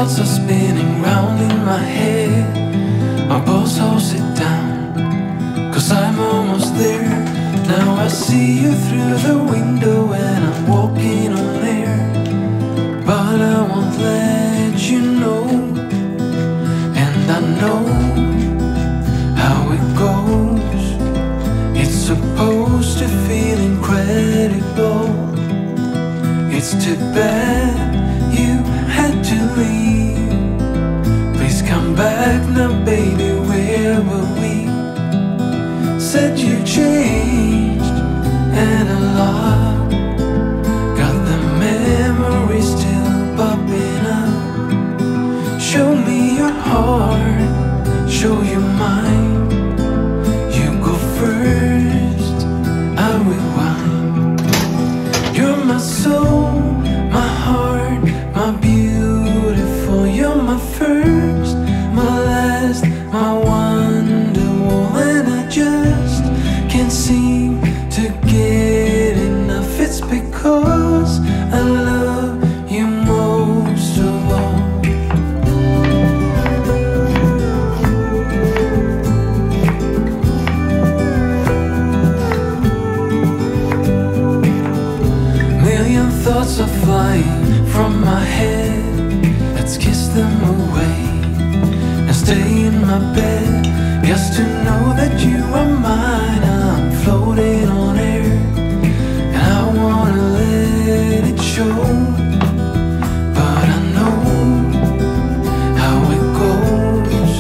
thoughts are spinning round in my head. My pulse holds it down, 'cause I'm almost there. Now I see you through the window and I'm walking on air. But I won't let you know, and I know how it goes. It's supposed to feel incredible. It's too bad you had to leave. Please come back now, baby, where were we? Said you changed and a lot. Got the memories still popping up. Show me your heart, show you mine. You go first, I will whine. You're my soul, my heart, my beautiful. You're my first, my last, my wonderwall. And I just can't seem to get enough. It's because I love you most of all. Million thoughts are flying from my head. Let's kiss them away and stay in my bed. Just to know that you are mine. I'm floating on air, and I wanna let it show. But I know how it goes.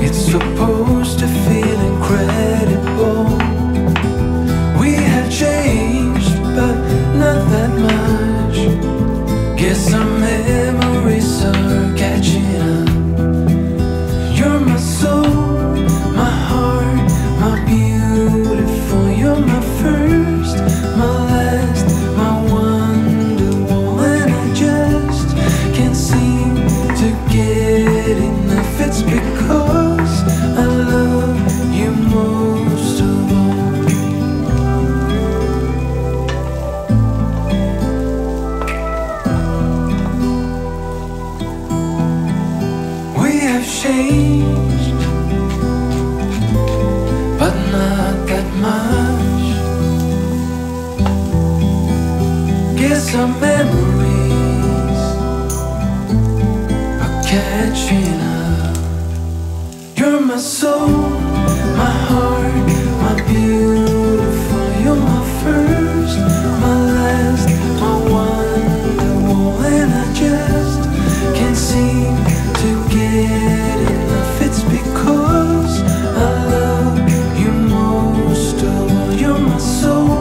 It's supposed to feel incredible. We have changed, but not that much. Guess our memories are catching up. You're my soul, my heart, my beautiful. You're my first, my last, my wonderwall. And I just can't seem to get enough. It's because I love you most of all. We have changed, but not that much. Guess our memories are catching up. You're my soul, my heart, my beautiful. You're my first, my last, my wonderwall. And I just can't seem to get enough. It's because I love you most of all. You're my soul,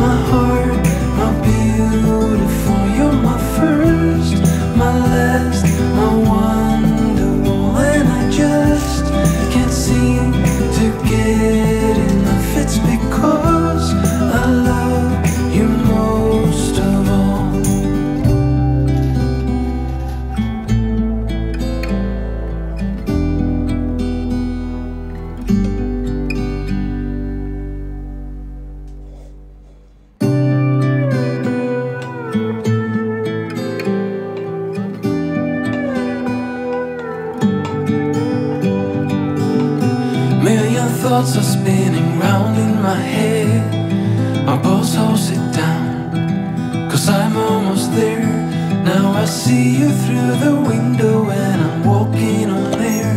my heart, my beautiful. You're my first, my last, my wonderwall. And I just can't seem to get enough. It's because I love you most of all. Million thoughts are spinning round in my head. My pulse holds it down, 'cause I'm almost there. Now I see you through the window and I'm walking on air.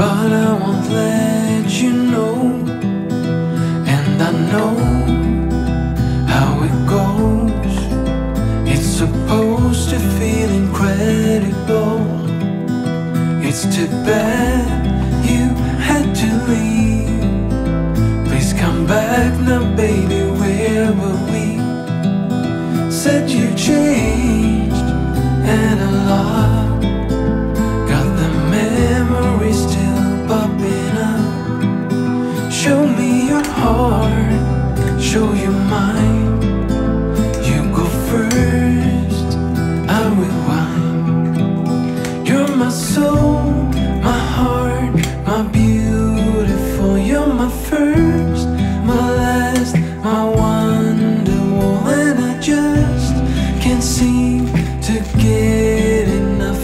But I won't let you know, and I know how it goes. It's supposed to feel incredible. It's too bad you had to leave. Please come back now, baby, where were we? Said you changed and a lot. Got the memories still popping up. Show me your heart, show you mine. You go first, I will whine. You're my soul, my heart, my beautiful. You're my first, my last, my wonderwall. And I just can't seem to get enough.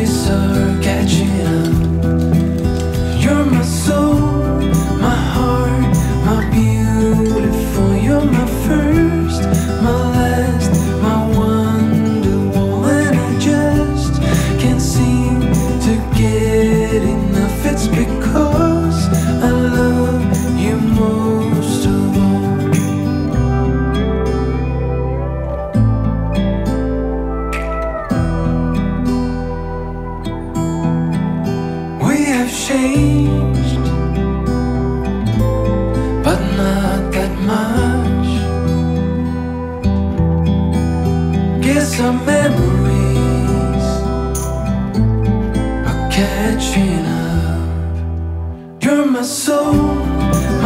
memories are catching up. You're my soul, my heart, my beautiful. You're my first, my last, my wonderful. And I just can't seem to get enough. It's because I love you most of all. We have changed, but not that much. Guess our memories are catching up. You're my soul,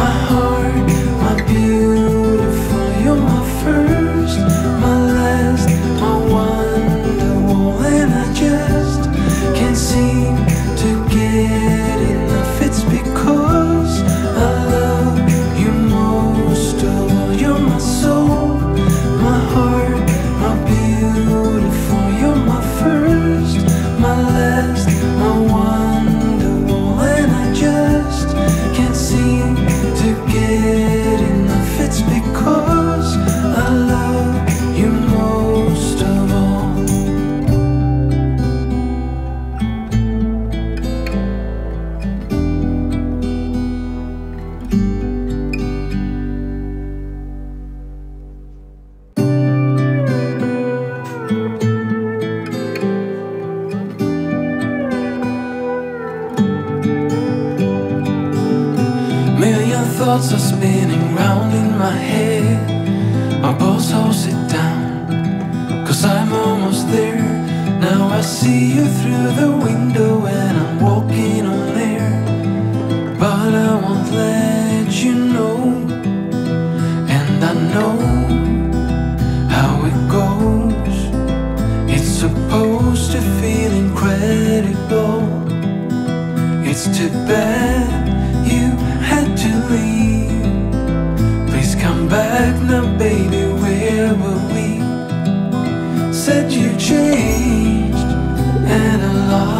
my heart, my beautiful. You're my first, my last, my wonderful. And I just can't seem to get enough. It's because I love you most of all. You're my soul, my heart, my beautiful. You're my first, my last, my wonderful. And I just can't seem to get enough. It's because I love you most of all. Million thoughts are spinning round in my head. My pulse holds it down, 'cause I'm almost there. Now I see you through the window and I'm walking on air. But I won't let you know, and I know how it goes. It's supposed to feel incredible. It's too bad you had to leave. Please come back now, baby, where were we? Said you changed and a lot